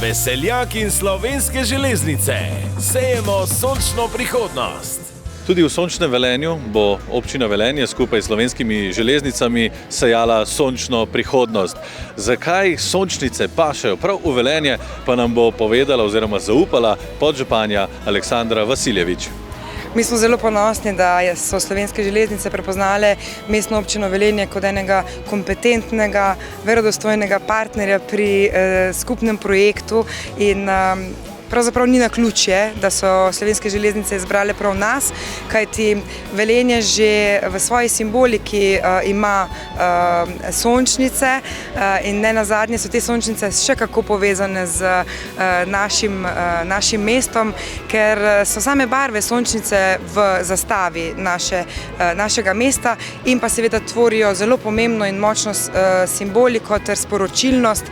Veseljaki in Slovenske železnice, sejemo sončno prihodnost. Tudi v sončnem Velenju bo občina Velenje skupaj s Slovenskimi železnicami sejala sončno prihodnost. Zakaj sončnice pašejo prav v Velenje, pa nam bo povedala oziroma zaupala podžupanja Aleksandra Vasiljevič. Mi smo zelo ponosni, da so Slovenske železnice prepoznale mestno občino Velenje kot enega kompetentnega, verodostojnega partnerja pri skupnem projektu in pravzaprav ni naključje, da so Slovenske železnice izbrale prav nas, kajti Velenje že v svoji simboliki ima sončnice in nenazadnje so te sončnice še kako povezane z našim mestom, ker so same barve sončnice v zastavi našega mesta in pa seveda tvorijo zelo pomembno in močno simboliko ter sporočilnost,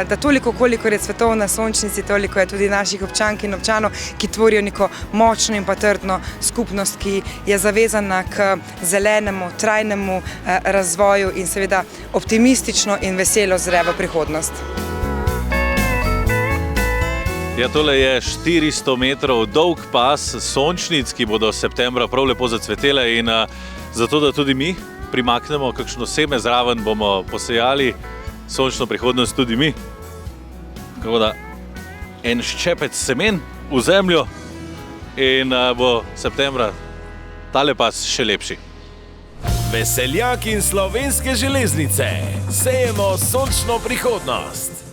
da toliko, kolikor je svetovna sončnici, toliko je tudi naših občank in občanov, ki tvorijo neko močno in pa trdno skupnost, ki je zavezana k zelenemu, trajnemu razvoju in seveda optimistično in veselo zre v prihodnost. Ja, tole je 400 metrov dolg pas sončnic, ki bodo septembra prav lepo zacvetele in zato, da tudi mi primaknemo kakšno seme zraven, bomo posejali sončno prihodnost tudi mi. Tako da en ščepec semen v zemljo in bo septembra tale pas še lepši. Veseljaki in Slovenske železnice, sejemo sončno prihodnost.